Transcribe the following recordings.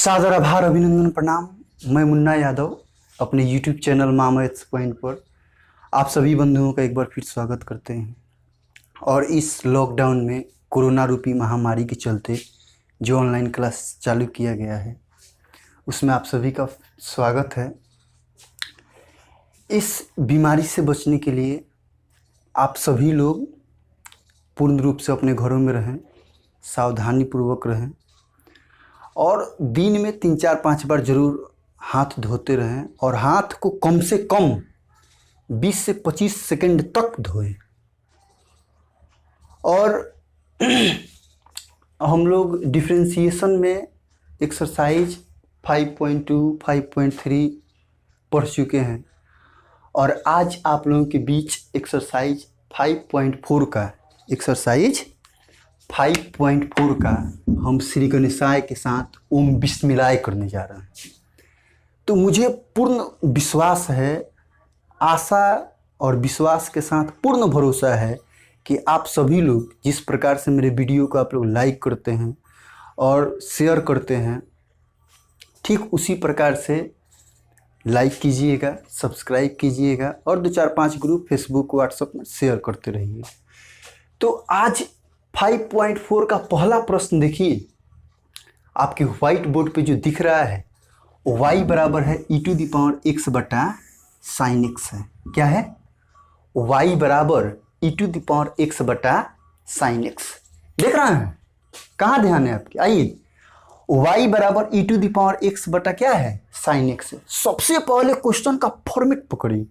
सादर आभार, अभिनंदन, प्रणाम। मैं मुन्ना यादव अपने YouTube चैनल मामैथ्स पॉइंट पर आप सभी बंधुओं का एक बार फिर स्वागत करते हैं। और इस लॉकडाउन में कोरोना रूपी महामारी के चलते जो ऑनलाइन क्लास चालू किया गया है उसमें आप सभी का स्वागत है। इस बीमारी से बचने के लिए आप सभी लोग पूर्ण रूप से अपने घरों में रहें, सावधानी पूर्वक रहें और दिन में 3-4-5 बार ज़रूर हाथ धोते रहें और हाथ को कम से कम 20 से 25 सेकंड तक धोएं। और हम लोग डिफरेंशिएशन में एक्सरसाइज 5.2, 5.3 पढ़ चुके हैं और आज आप लोगों के बीच एक्सरसाइज 5.4 का हम श्री गणेशाय के साथ ओम बिस्मिल्लाह करने जा रहे हैं। तो मुझे पूर्ण विश्वास है, आशा और विश्वास के साथ पूर्ण भरोसा है कि आप सभी लोग जिस प्रकार से मेरे वीडियो को आप लोग लाइक करते हैं और शेयर करते हैं, ठीक उसी प्रकार से लाइक कीजिएगा, सब्सक्राइब कीजिएगा और 2-4-5 ग्रुप फेसबुक व्हाट्सएप में शेयर करते रहिए। तो आज 5.4 का पहला प्रश्न देखिए, आपके व्हाइट बोर्ड पे जो दिख रहा है y बराबर है e⁻x बटा साइन x है। क्या है? y बराबर e⁻x बटा साइन x। देख रहे हैं? कहाँ ध्यान है आपके? आइए, y बराबर e⁻x बटा क्या है? साइन x है। सबसे पहले क्वेश्चन का फॉर्मेट पकड़िए,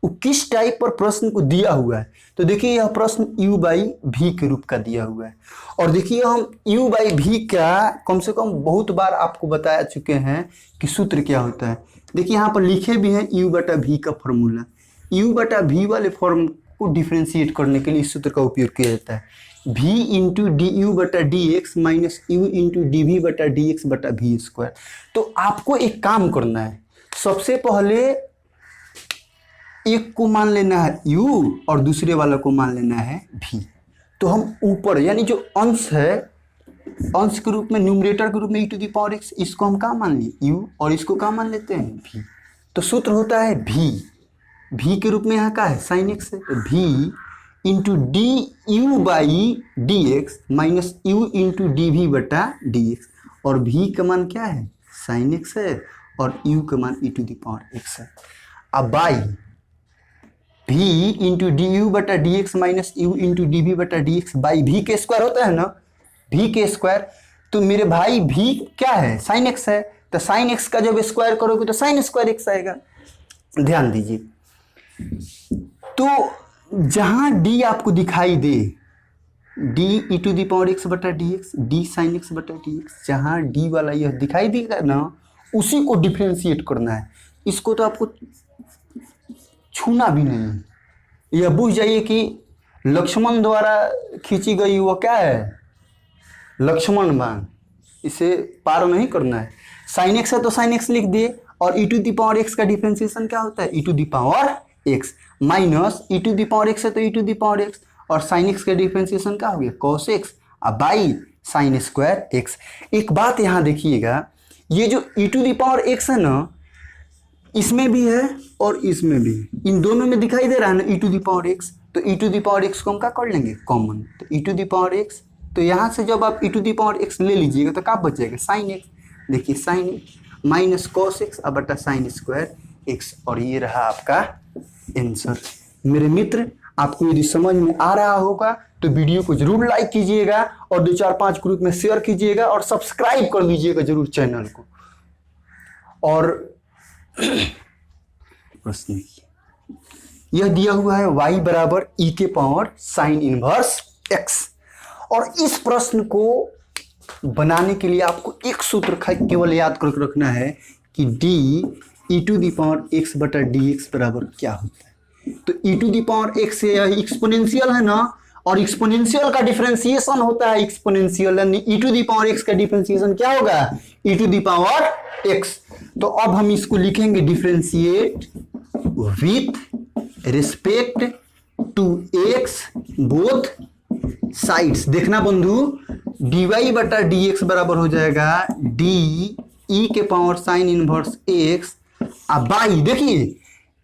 वो किस टाइप पर प्रश्न को दिया हुआ है। तो देखिए यह प्रश्न u/v के रूप का दिया हुआ है और देखिए हम u/v का कम से कम बहुत बार आपको बता चुके हैं कि सूत्र क्या होता है। देखिए यहाँ पर लिखे भी हैं u/v का फॉर्मूला। u/v वाले फॉर्म को डिफ्रेंशिएट करने के लिए इस सूत्र का उपयोग किया जाता है, v into du/dx minus u into dv/dx बटा v²। तो आपको एक काम करना है, सबसे पहले एक को मान लेना है u और दूसरे वाला को मान लेना है v। तो हम ऊपर यानी जो अंश है, अंश के रूप में, न्यूमरेटर के रूप में e⁻x, इसको हम क्या मान लिए? u और इसको क्या मान लेते हैं? v। तो सूत्र होता है v के रूप में यहाँ का है साइन x है, तो v into du/dx minus u into dv/dx और v का मान क्या है? साइन x है और u का मान e⁻x है। अब by v into du/dx minus u into dv/dx by v के स्क्वायर होता है ना, v के स्क्वायर। तो मेरे भाई v क्या है? साइन x है, तो साइन x का जब स्क्वायर करोगे तो साइन स्क्वायर x आएगा। ध्यान दीजिए, तो जहां d आपको दिखाई दे, d e⁻x बटा dx, d साइन x बटा dx, जहां d वाला यह दिखाई देगा ना, उसी को डिफ्रेंशिएट करना है। इसको तो आपको छूना भी नहीं। यह बुझ जाइए कि लक्ष्मण द्वारा खींची गई वो क्या है? लक्ष्मण बाण, इसे पार नहीं करना है। साइन x है तो साइन x लिख दिए और e⁻x का डिफ्रेंशिएशन क्या होता है? e⁻x माइनस e⁻x है तो e⁻x और साइन x का डिफ्रेंशिएशन क्या हो गया? cos x अब बाई साइन स्क्वायर x। एक बात यहाँ देखिएगा, ये जो e⁻x है ना, इसमें भी है और इसमें भी, इन दोनों में दिखाई दे रहा है ना e⁻x। तो e⁻x को हम क्या कर लेंगे? कॉमन। तो e⁻x, तो यहाँ से जब आप e⁻x ले लीजिएगा तो क्या बचेगा? Sine x। देखिए sine x minus cos x अब बटा साइन स्क्वायर x और ये रहा आपका आंसर। मेरे मित्र, आपको यदि समझ में आ रहा होगा तो वीडियो को जरूर लाइक कीजिएगा और 2-4-5 ग्रुप में शेयर कीजिएगा और सब्सक्राइब कर लीजिएगा जरूर चैनल को। और प्रश्न यह दिया हुआ है y बराबर e के पावर साइन इनवर्स x और इस प्रश्न को बनाने के लिए आपको एक सूत्र केवल याद करके रखना है कि d e⁻x बटा dx बराबर क्या होता है। तो e⁻x एक्सपोनेंशियल है ना, और एक्सपोनेंशियल का डिफरेंशिएशन होता है एक्सपोनेंशियल, यानी e⁻x का डिफरेंशिएशन क्या होगा? e⁻x। तो अब हम इसको लिखेंगे differentiate with respect to x both sides. देखना बंधु, dy बटा dx बराबर हो जाएगा d ई के power sine inverse x by देखिए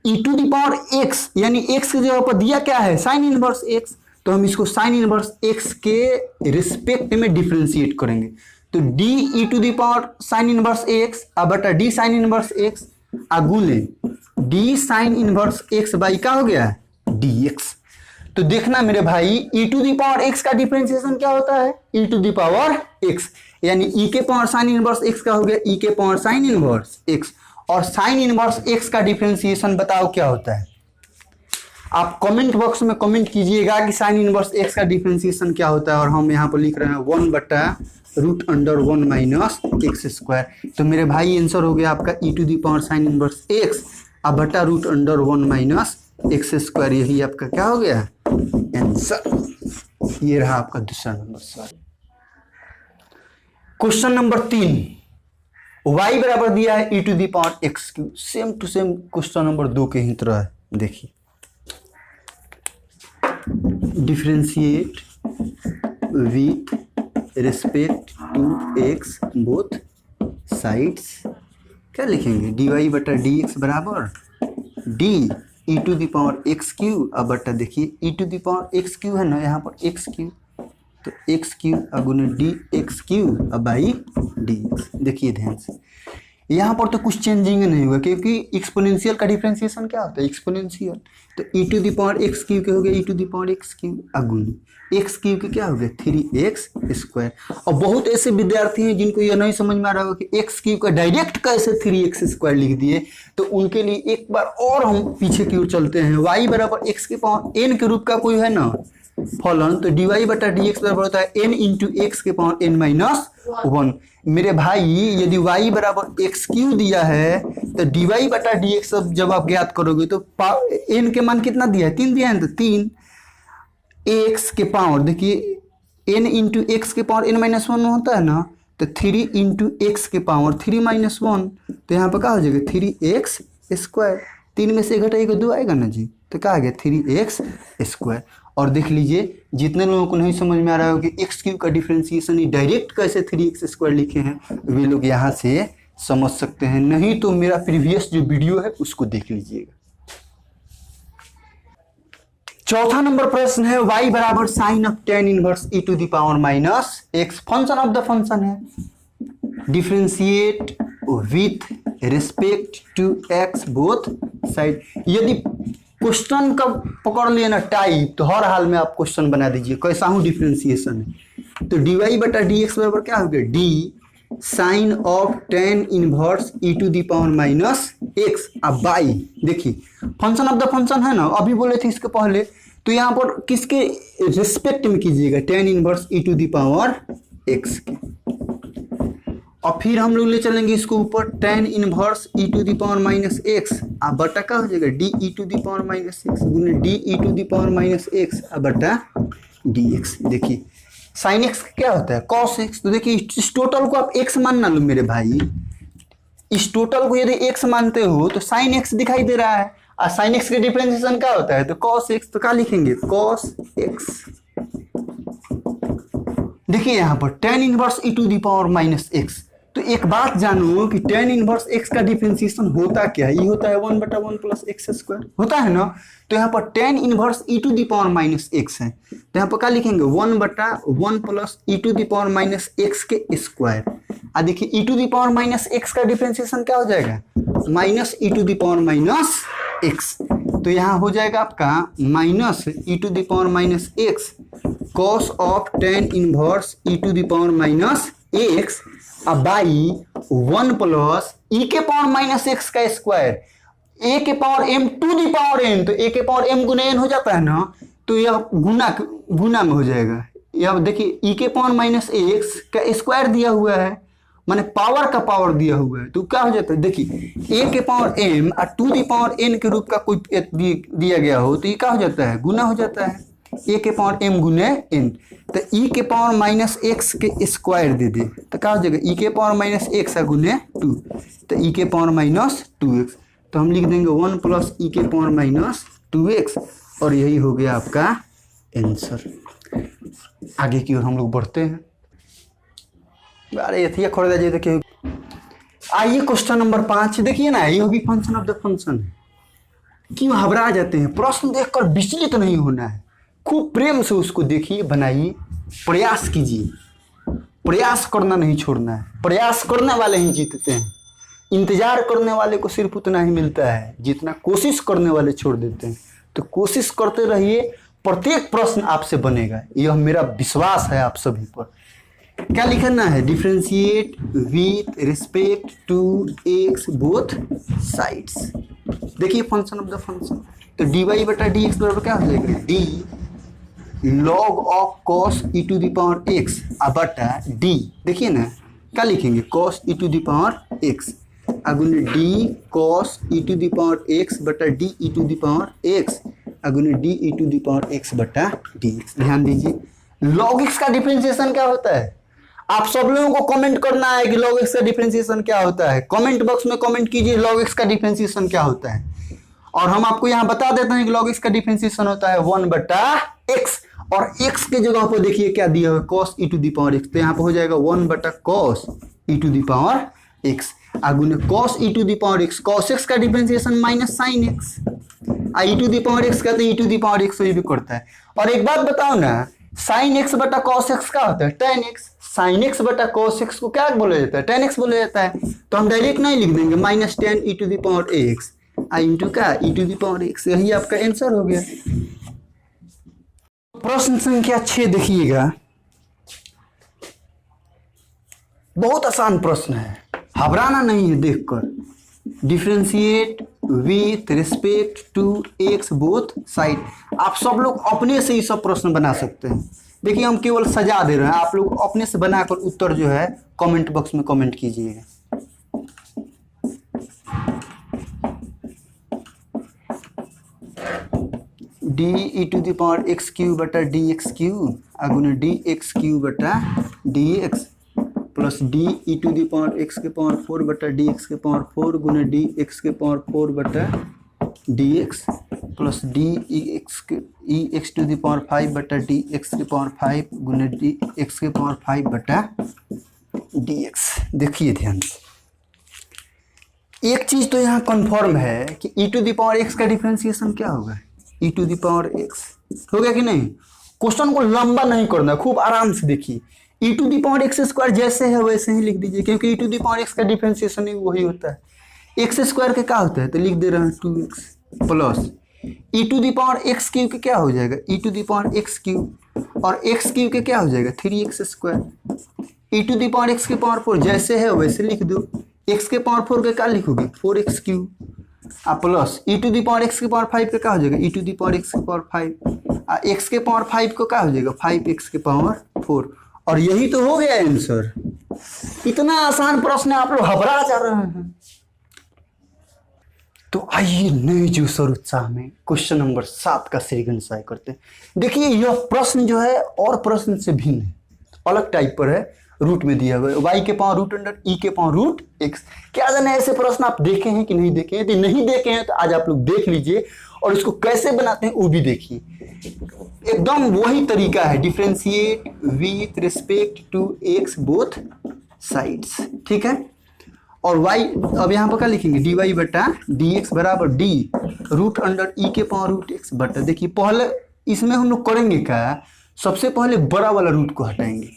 e to the power x, यानी एक्स की जगह पर दिया क्या है साइन इनवर्स एक्स, तो हम इसको साइन इनवर्स एक्स के रिस्पेक्ट में डिफ्रेंशिएट करेंगे। तो d e to the power sine inverse x बटा डी साइन इनवर्स एक्स गुणे d sine inverse x by क्या हो गया डी एक्स। तो देखना मेरे भाई e to the power x का डिफरेंशिएशन क्या होता है e to the power x, यानी ई के पावर साइन इनवर्स एक्स का हो गया ई के पावर साइन इनवर्स एक्स, और साइन इनवर्स एक्स का डिफरेंशिएशन बताओ क्या होता है। आप कमेंट बॉक्स में कमेंट कीजिएगा कि साइन इनवर्स एक्स का डिफरेंशिएशन क्या होता है, और हम यहाँ पर लिख रहे हैं 1/√1 माइनस एक्स स्क्वायर। तो मेरे भाई आंसर हो गया आपका e to the power sine inverse x बटा √1 माइनस एक्स स्क्वायर, यही आपका क्या हो गया आंसर। ये रहा आपका दूसरा नंबर सवाल। क्वेश्चन नंबर 3, y बराबर दिया है e to the power x cube, same to same question number 2 के ही तरह है। देखिए differentiate with respect to x both sides, क्या लिखेंगे डी वाई बटा डी एक्स बराबर d e to the power x cube बटा देखिए e to the power x cube है ना, यहाँ पर एक्स क्यू, तो एक्स क्यू गुना d x cube by d x. देखिए ध्यान से यहाँ पर तो कुछ चेंजिंग नहीं हुआ, क्योंकि एक्सपोनेंशियल का डिफरेंशिएशन क्या होता है एक्सपोनेंशियल। तो e to the power x cube के हो गया e to the power x cube गुना एक्स क्यू के क्या हो गया 3x स्क्वायर। और बहुत ऐसे विद्यार्थी हैं जिनको यह नहीं समझ में आ रहा होगा कि एक्स क्यू का डायरेक्ट कैसे 3x स्क्वायर लिख दिए, तो उनके लिए एक बार और हम पीछे की ओर चलते हैं। y बराबर एक्स के पावर n के रूप का कोई है ना फलन, तो डी वाई बटा डी एक्स बराबर होता है n इंटू एक्स के पावर n माइनस 1। मेरे भाई यदि y बराबर एक्स क्यू दिया है तो डी वाई बटा डी एक्स जब आप ज्ञात करोगे तो n के मान कितना दिया है 3 दिया है, तो 3 एक्स के पावर देखिए n इंटू एक्स के पावर n माइनस 1 होता है ना, तो 3 इंटू एक्स के पावर 3 माइनस 1, तो यहाँ पर क्या हो जाएगा 3x स्क्वायर। 3 में से घटाइएगा 2 आएगा ना जी, तो क्या आ गया 3x स्क्वायर। और देख लीजिए जितने लोगों को नहीं समझ में आ रहा हो कि एक्स क्यू का डिफरेंशिएशन डायरेक्ट कैसे 3x स्क्वायर लिखे हैं, वे लोग यहाँ से समझ सकते हैं, नहीं तो मेरा प्रीवियस जो वीडियो है उसको देख लीजिएगा। चौथा नंबर प्रश्न है y बराबर sine of tan inverse e to the power minus x, function of the function है, differentiate with respect to x both side. यदि क्वेश्चन का पकड़ लिए ना टाइप, तो हर हाल में आप क्वेश्चन बना दीजिए कैसा हूँ डिफरेंशिएशन है। तो डी वाई बटा डी एक्स बराबर क्या हो गया d sine of tan inverse e to the power minus x by देखिए फंक्शन ऑफ द फंक्शन है ना, अभी बोले थे इसके पहले, तो यहाँ पर किसके रिस्पेक्ट में कीजिएगा tan inverse e to the power x के, और फिर हम लोग ले चलेंगे इसको ऊपर tan inverse e to the power minus x बटा क्या हो जाएगा d e to the power minus x गुना d e to the power minus x बटा डी एक्स। देखिए साइन एक्स क्या होता है कॉस एक्स, तो देखिए इस टोटल को आप एक्स मानना लो मेरे भाई, इस टोटल को यदि एक्स मानते हो तो साइन एक्स दिखाई दे रहा है, और साइन एक्स का डिफरेंशिएशन क्या होता है तो कॉस एक्स, तो क्या लिखेंगे कॉस एक्स। देखिए यहाँ पर tan inverse e to the power minus x, तो एक बात जानो कि tan इनवर्स x का डिफरेंशिएशन होता क्या है, ये होता है 1/1 प्लस एक्स स्क्वायर होता है ना, तो यहाँ पर tan inverse e to the power minus x है, तो यहाँ पर क्या लिखेंगे 1/1 plus e to the power minus x के स्क्वायर। देखिए e to the power minus x का डिफरेंशिएशन क्या हो जाएगा minus e to the power minus x, तो यहाँ हो जाएगा आपका minus e to the power minus x cos of tan inverse e to the power minus x by 1 plus e के पावर माइनस एक्स का स्क्वायर ए के power m to the power n, तो ए के power m गुना n हो जाता है ना, तो यह गुना में हो जाएगा। यह देखिए ई के पावर माइनस एक्स का स्क्वायर दिया हुआ है, माने पावर का पावर दिया हुआ है, तो क्या हो जाता है देखिए ए के पावर m और टू दी पावर n के रूप का कोई दिया गया हो तो ये क्या हो जाता है गुना हो जाता है ए के पावर m गुने n, तो ई के पावर माइनस एक्स के स्क्वायर दे दे तो क्या हो जाएगा ई के पावर माइनस एक्स गुने 2, तो ई के पावर माइनस 2x, तो हम लिख देंगे 1 प्लस ई के पावर माइनस 2x, और यही हो गया आपका आंसर। आगे की ओर हम लोग बढ़ते हैं। अरे ये खरीदा जी देखिए आइए क्वेश्चन नंबर 5 देखिए ना, ये भी फंक्शन ऑफ द फंक्शन है। क्यों घबरा जाते हैं? प्रश्न देखकर विचलित नहीं होना है, खूब प्रेम से उसको देखिए, बनाइए, प्रयास कीजिए, प्रयास करना नहीं छोड़ना है। प्रयास करने वाले ही जीतते हैं, इंतजार करने वाले को सिर्फ उतना ही मिलता है जितना कोशिश करने वाले छोड़ देते हैं। तो कोशिश करते रहिए, प्रत्येक प्रश्न आपसे बनेगा, यह मेरा विश्वास है आप सभी पर। क्या लिखना है? Differentiate with respect to x both sides. देखिए फंक्शन ऑफ द फंक्शन, तो dy बटा डी एक्स बराबर क्या हो जाएगा? D log of cos e to the power x बटा डी, देखिए ना क्या लिखेंगे? Cos e to the power x अगुने d cos e to the power x बटा d e to the power x अगुने d e to the power x बटा d x. ध्यान दीजिए, लॉग एक्स का डिफरेंशिएशन क्या होता है? आप सब लोगों को कमेंट करना है कि लॉग एक्स का डिफरेंशिएशन क्या होता है। कमेंट बॉक्स में कमेंट कीजिए लॉग एक्स का डिफरेंशिएशन क्या होता है, और हम आपको यहाँ बता देते हैं कि लॉग एक्स का डिफरेंशिएशन होता है 1 बटा एक्स, और एक्स के जगह पर देखिए क्या दिया हुआ है? Cos e to the power x, तो यहाँ पर हो जाएगा 1 बटा cos e to the power x अगुने cos e to the power x. Cos x का differentiation minus sine x, e to the power x का तो e to the power x भी करता है। और एक बात बताओ ना, साइन एक्स बटा कॉस एक्स क्या होता है? Tan x. साइन एक्स बटा कॉस एक्स को क्या बोला जाता है? टेन एक्स बोला जाता है। तो हम डायरेक्ट नहीं लिख देंगे minus tan e to the power x into क्या? E to the power x. यही आपका आंसर हो गया। प्रश्न संख्या 6 देखिएगा, बहुत आसान प्रश्न है, घबराना नहीं है देखकर। Differentiate with respect to x both side. आप सब लोग अपने से ही सब प्रश्न बना सकते हैं। देखिए हम केवल सजा दे रहे हैं, आप लोग अपने से बनाकर उत्तर जो है कमेंट बॉक्स में कमेंट कीजिएगा। D e to the power x cube बटा डी एक्स क्यू अगुने डी एक्स क्यू बटा d x plus d e to the power x के पावर 4 बटा डी एक्स के पावर 4 गुने डी एक्स के पावर 4 बटा d x plus d e x to the power 5 बटा d x के पावर 5 गुने डी एक्स के पावर 5 बटा डी एक्स। देखिए ध्यान से, एक चीज तो यहाँ कन्फर्म है कि ई टू द पावर एक्स का डिफरेंशिएशन क्या होगा? ई टू द पावर एक्स हो गया कि नहीं? क्वेश्चन को लंबा नहीं करना, खूब आराम से देखिए। E to the power x square जैसे है वैसे ही लिख दीजिए, क्योंकि e to the power x का डिफरेंशिएशन ही वही होता है। एक्स स्क्वायर के क्या होता है? तो लिख दे रहे हैं 2x plus e to the power x cube के क्या हो जाएगा? E to the power x cube, और एक्स क्यू के क्या हो जाएगा? 3x square. E to the power x के पावर 4 जैसे है वैसे लिख दो। एक्स के पावर 4 के क्या लिखोगे? 4x cube plus e to the power x के पावर 5 के क्या हो जाएगा? E to the power x के पावर 5 एक्स के पावर 5 को क्या हो जाएगा? 5x के पावर 4। और यही तो हो गया आंसर। इतना आसान प्रश्न आप लोग घबरा जा रहे हैं। तो आइए नए जोश और उत्साह में क्वेश्चन नंबर 7 का श्रीगणेशाय करते हैं। देखिए यह प्रश्न जो है और प्रश्न से भिन्न है, अलग टाइप पर है, रूट में दिया हुआ है y के पावर रूट अंडर ई के पावर रूट एक्स। क्या जाने ऐसे प्रश्न आप देखे हैं कि नहीं देखे हैं? यदि नहीं देखे हैं तो आज आप लोग देख लीजिए, और इसको कैसे बनाते हैं वो भी देखिए। एकदम वही तरीका है, differentiate with respect to x both sides, ठीक है। और y अब यहाँ पर क्या लिखेंगे? डी वाई बटा डी एक्स बराबर डी रूट अंडर ई के पावर रूट एक्स बटा। देखिए पहले इसमें हम लोग करेंगे क्या? सबसे पहले बड़ा वाला रूट को हटाएंगे,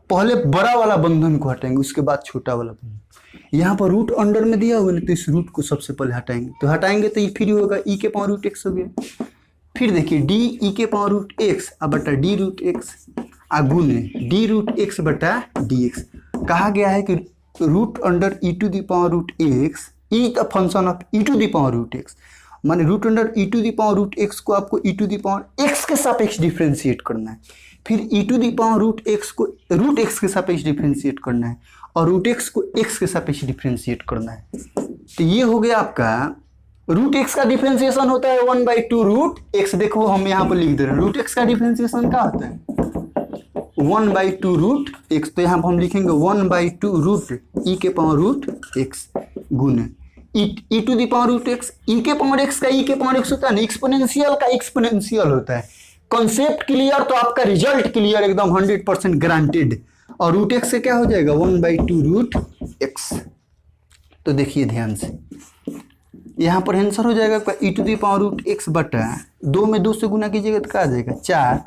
पहले बड़ा वाला बंधन को हटाएंगे, उसके बाद छोटा वाला बंधन। यहाँ पर रूट अंडर में दिया हुआ है तो इस रूट को सबसे पहले हटाएंगे, तो हटाएंगे तो ये फिर होगा ई के पावर रूट एक्स हो गया। फिर देखिए डी ई के पावर रूट एक्स बटा डी रूट एक्स गुने डी रूट एक्स बटा डी एक्स। कहा गया है कि root under e to the power root x e the function of e to the power root x, माने root under e to the power root x को आपको e to the power x के सापेक्ष differentiate करना है, फिर e to the power root x को root x के सापेक्ष डिफ्रेंशिएट करना है, और रूट एक्स को एक्स के सापेक्ष डिफ्रेंशिएट करना है। तो ये हो गया आपका रूट एक्स का डिफ्रेंशिएशन होता है 1/2 रूट एक्स। देखो हम यहाँ पर लिख दे रहे हैं रूट एक्स का डिफ्रेंशिएशन क्या होता है? 1/2 रूट एक्स। तो यहाँ पर हम लिखेंगे 1/2 रूट ई के पावर रूट एक्स गुने e to the power root x. E के पावर एक्स का ई के पावर एक्स होता है ना, एक्सपोनेंशियल का एक्सपोनेंशियल होता है। कॉन्सेप्ट क्लियर तो आपका रिजल्ट क्लियर, एकदम 100% ग्रांटेड। और रूट एक्स से क्या हो जाएगा? 1/2 रूट एक्स। तो देखिए ध्यान से, यहाँ पर आंसर हो जाएगा e to the power root x बटा 2 में 2 से गुना कीजिएगा तो क्या आ जाएगा 4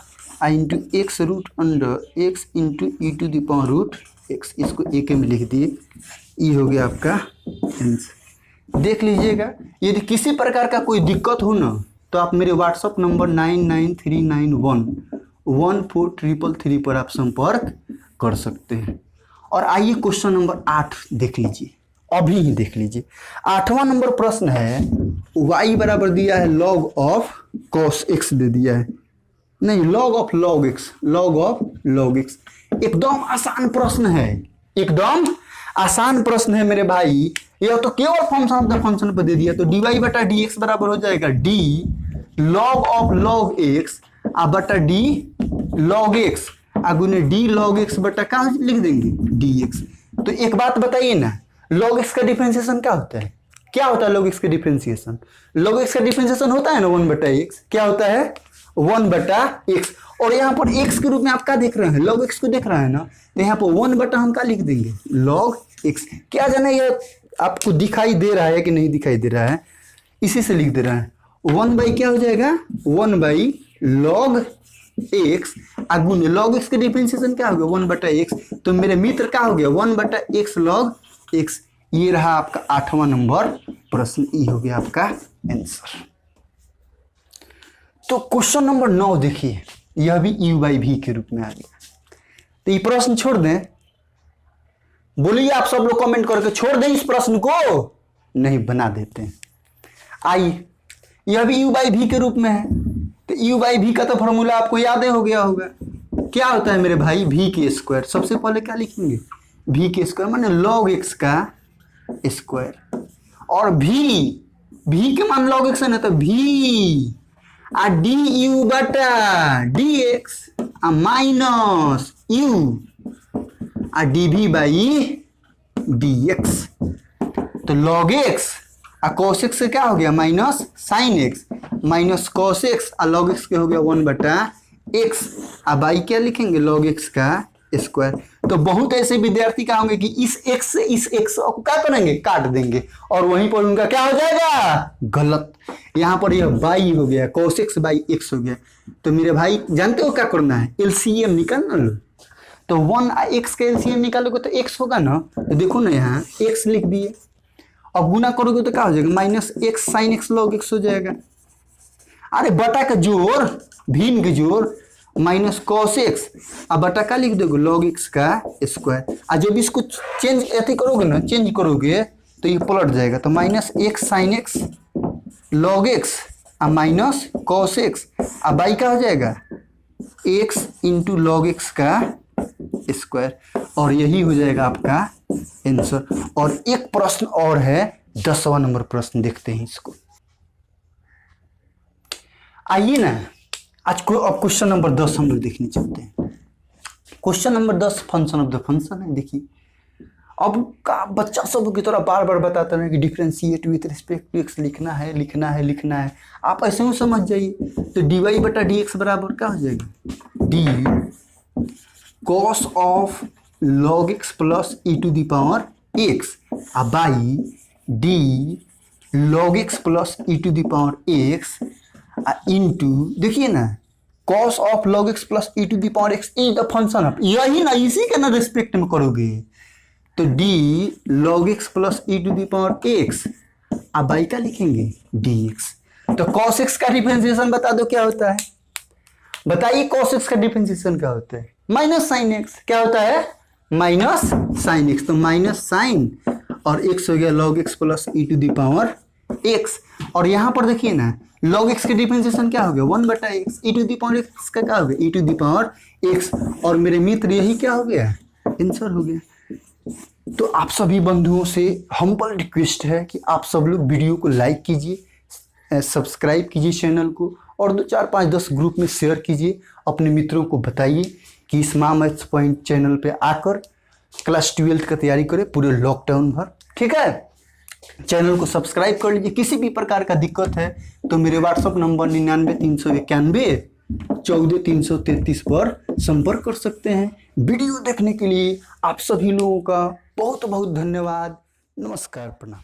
आई into x root under x into e to the power root x. इसको एक में लिख दिए, ये हो गया आपका आंसर। देख लीजिएगा, यदि किसी प्रकार का कोई दिक्कत हो ना तो आप मेरे व्हाट्सअप नंबर 9939114333 पर आप संपर्क कर सकते हैं। और आइए क्वेश्चन नंबर 8 देख लीजिए, अभी ही देख लीजिए। 8वां नंबर प्रश्न है, y बराबर दिया है log ऑफ cos x दे दिया है, नहीं log of log x, log of log x। एकदम आसान प्रश्न है, एकदम आसान प्रश्न है मेरे भाई। यह तो केवल फंक्शन ऑफ द फंक्शन पर दे दिया, तो dy बटा dx बराबर हो जाएगा d log of log x बटा d log x गुने d log x बटा क्या लिख देंगे dx। तो एक बात बताइए ना, log x का डिफरेंशिएशन क्या होता है? क्या होता है log x का डिफरेंशिएशन? log x का डिफरेंशिएशन होता है ना 1 बटा x। क्या होता है? 1 बटा x। और यहाँ पर x के रूप में आप क्या देख रहे हैं? log x को देख रहे हैं ना, तो यहाँ पर 1 बटा हम क्या लिख देंगे log x। क्या जाने ये आपको दिखाई दे रहा है कि नहीं दिखाई दे रहा है, इसी से लिख दे रहा है। 1 बाई क्या हो जाएगा 1 बाई log x गुने log x का डिफरेंशिएशन क्या हो गया 1 बटा x। तो मेरे मित्र क्या हो गया 1 बटा x log x। ये रहा आपका 8वां नंबर प्रश्न, ये हो गया आपका आंसर। तो क्वेश्चन नंबर 9 देखिए, यह भी u बाई v के रूप में आ गया। तो ये प्रश्न छोड़ दें, बोलिए आप सब लोग कमेंट करके, छोड़ दें इस प्रश्न को, नहीं बना देते हैं। आइए, यह भी u बाई v के रूप में है। तो u बाई v का तो फॉर्मूला आपको याद ही हो गया होगा। क्या होता है मेरे भाई v के स्क्वायर। सबसे पहले क्या लिखेंगे v के स्क्वायर माने log x का स्क्वायर, और v के मान log x है ना, तो v du बटा dx minus u dv by dx। तो log x cos x से क्या हो गया minus sine x minus cos x log x के हो गया 1 बटा x। अब बाई क्या लिखेंगे log x का स्क्वायर। तो बहुत ऐसे विद्यार्थी क्या होंगे कि इस x से इस x को क्या करेंगे काट देंगे, और वहीं पर उनका क्या हो जाएगा गलत। यहाँ पर यह बाई हो गया cos x बाई x हो गया। तो मेरे भाई जानते हो क्या करना है, LCM निकालना लो। तो 1 x का LCM निकालोगे तो x होगा ना, तो देखो ना यहाँ x लिख दिए, अब गुना करोगे तो क्या हो जाएगा minus x sine x log x हो जाएगा। अरे बटा का जोड़ भिन्न के जोड़ माइनस cos x अब बटा का लिख दोगे log x का स्क्वायर। जब इसको चेंज ऐसे करोगे ना, चेंज करोगे तो ये पलट जाएगा। तो minus x sine x log x minus cos x अब बाई क्या हो जाएगा x इंटू log x का स्क्वायर, और यही हो जाएगा आपका आंसर। और एक प्रश्न और है 10वां नंबर प्रश्न, देखते हैं इसको। आइए ना, आज को अब क्वेश्चन नंबर 10 हम लोग देखने चलते हैं। Question number 10 function of the function है। देखिए अब का बच्चा सब की तरह बार बार बताते हैं कि differentiate with respect to x लिखना है लिखना है लिखना है, आप ऐसे ही समझ जाइए। तो डी वाई बटा डी एक्स बराबर क्या हो जाएगा d cos of log x plus e to the power x by d log x plus e to the power x into, देखिए ना cos of log x plus e to the power x is the function of, यही ना इसी के ना respect में करोगे। तो d log x plus e to the power x अब बाई का लिखेंगे डी एक्स। तो कॉस एक्स का डिफरेंशिएशन बता दो क्या होता है, बताइए कॉस एक्स का डिफरेंशिएशन क्या होता है माइनस साइन एक्स। क्या होता है माइनस साइन एक्स। तो माइनस साइन और एक्स हो गया log x plus e to the power x. और यहाँ पर देखिए ना लॉग एक्स के डिफरेंशिएशन क्या हो गया 1 बटा x, e to the power x का क्या हो गया e to the power x. और मेरे मित्र यही क्या हो गया आंसर हो गया। तो आप सभी बंधुओं से हम्बल रिक्वेस्ट है कि आप सब लोग वीडियो को लाइक कीजिए, सब्सक्राइब कीजिए चैनल को, और 2 4 5 10 ग्रुप में शेयर कीजिए। अपने मित्रों को बताइए कि इस माँ मैथ्स पॉइंट चैनल पे आकर क्लास 12th का तैयारी करें पूरे लॉकडाउन भर। ठीक है, चैनल को सब्सक्राइब कर लीजिए। किसी भी प्रकार का दिक्कत है तो मेरे व्हाट्सअप नंबर 99 391 14 333 पर संपर्क कर सकते हैं। वीडियो देखने के लिए आप सभी लोगों का बहुत बहुत धन्यवाद। नमस्कार, प्रणाम।